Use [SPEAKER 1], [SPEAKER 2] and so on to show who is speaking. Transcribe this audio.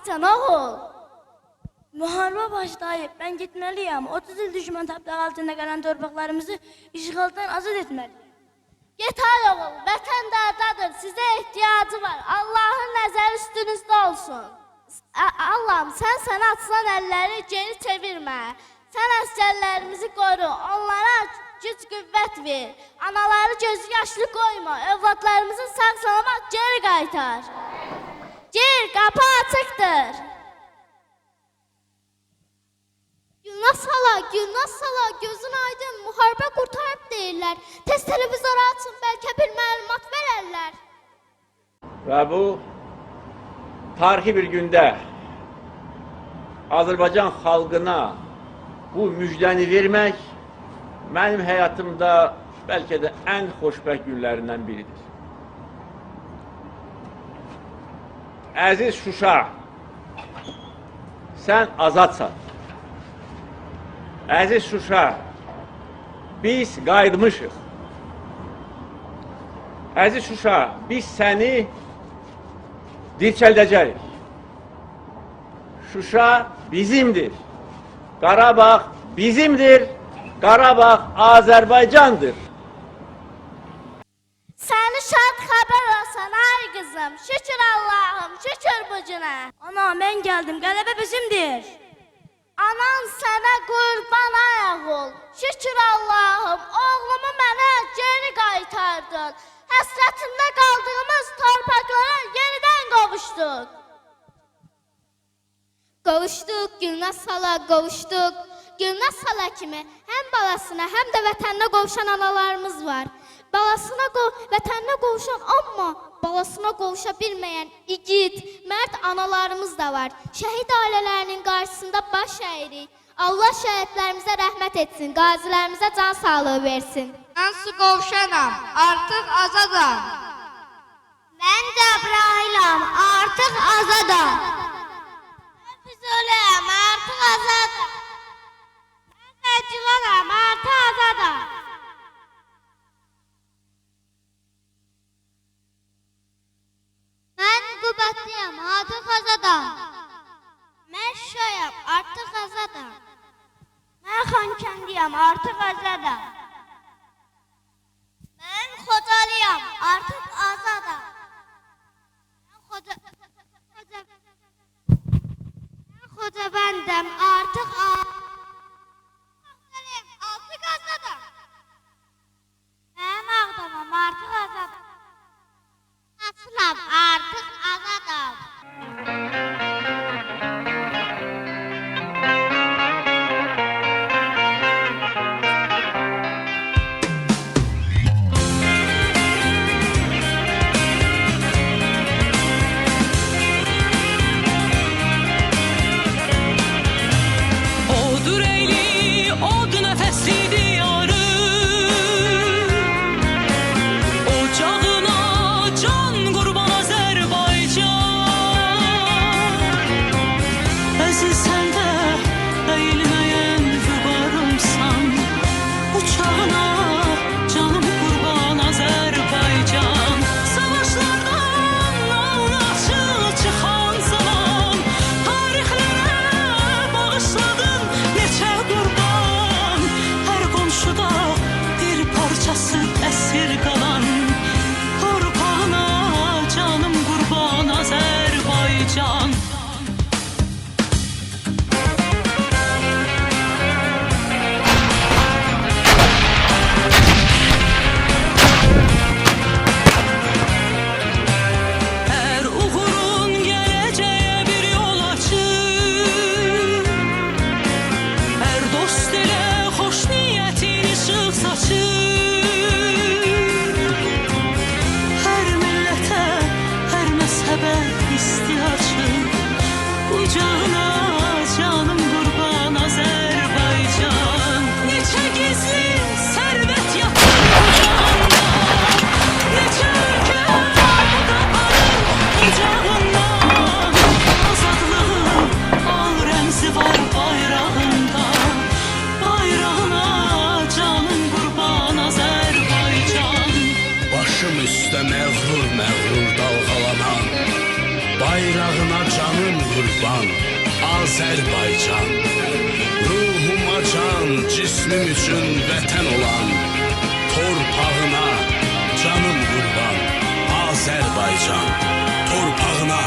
[SPEAKER 1] Atan oğul. Müharibə başlayıb, mən gitməliyəm. 30 il düşmən tapdağı altında qalan torpaqlarımızı işğaldan azad etməliyəm.
[SPEAKER 2] Get ay oğul, vətən dardadır, sizə ehtiyacı var. Allahın nəzəri üstünüzdə olsun. Allah'ım, sən sənə atılan əlləri geri çevirmə. Sən əsgərlərimizi qoru, onlara güc qüvvət ver. Anaları gözü yaşlı qoyma, övladlarımızı sağ salamat geri qaytar. Gir, qapı açıqdır. Gülnaz Sala, gözün aydın, müharibə qurtarıb deyirlər. Tez televizora açın, bəlkə bir məlumat verərlər.
[SPEAKER 3] Və bu tarixi bir gündə Azərbaycan xalqına bu müjdəni vermək mənim həyatımda bəlkə də ən xoşbəxt günlərindən biridir. Əziz Şuşa, sən azadsan. Əziz Şuşa, biz qayıtmışıq. Əziz Şuşa, biz səni dirçəldəcəyik. Şuşa bizimdir. Qarabağ bizimdir. Qarabağ Azərbaycandır.
[SPEAKER 2] Səni şad xəbər olsan ay qızım. Şükür Allah'ım, şükür bu günə.
[SPEAKER 1] Ana, mən gəldim, qələbə bizimdir.
[SPEAKER 2] Anan sənə qurban ayaq ol. Şükür Allah'ım, oğlumu mənə geri qaytardın. Həsrətində qaldığımız torpaqlara yenidən qovuşduq. Qovuşduq, Gülnaz Sala, qovuşduq. Gülnaz Sala kimi həm balasına, həm də vətəninə qovuşan analarımız var. Vətəninə qovuşan, amma balasına qovuşa bilməyən igid, mərd analarımız da var. Şəhid ailələrinin qarşısında baş əyirik. Allah şəhidlərimizə rəhmət etsin, qazilərimizə can sağlığı versin.
[SPEAKER 4] Mən su qovşanam, artıq azadam.
[SPEAKER 2] Mən Cəbrailam, artıq azadam. Mən Füzuləyəm, artıq azadam. Mən Nəcılanam, artıq azadam. Mən Qubatlıyam, artıq azadam. Mən Şuşayam, artıq azadam. Mən Xankəndiyəm, artıq azadam. Mən Xocalıyam, artıq azadam. Mən Xocabəndəm, artıq azadam. Artıq azadam. Mən Ağdamam, artıq azadam. Asılam, artıq azadam.
[SPEAKER 5] bayrağına canım qurban, Azərbaycan. Ruhuma can, cismim üçün vətən olan, torpağına canım qurban, Azərbaycan. Torpağına